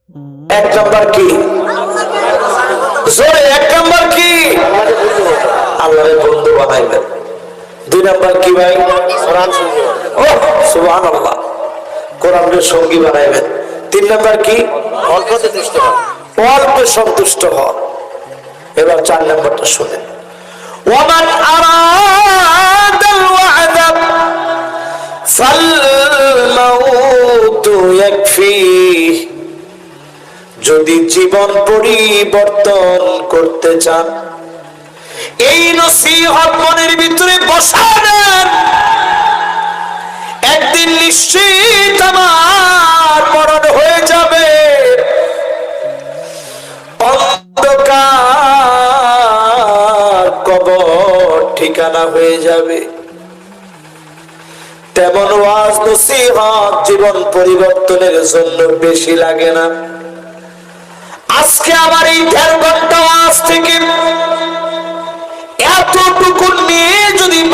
এক নাম্বার কি? জোরে এক নাম্বার কি? আল্লাহর বন্ধু বানাইবেন। দুই নাম্বার কি ভাই? ও সুবহানাল্লাহ, কোরআনের সঙ্গী বানাইবেন। তিন নাম্বার কি? অল্পতে তুষ্ট হন, অল্পে সন্তুষ্ট হন। এবার চার নাম্বারটা শুনেন। ওয়ামান আরাদাল ওয়া'দা ফাল মাউতু ইয়াকফিহি, যদি জীবন পরিবর্তন করতে চান, এই নসিহত মনের ভিতরে বসান। একদিন নিশ্চিত আমার মরণ হয়ে যাবে, অন্ধকার কবর ঠিকানা হয়ে যাবে। তেমন ওয়াজ নসিহত জীবন পরিবর্তনের জন্য বেশি লাগে না। আজকে আমার এই 1.5 ঘন্টা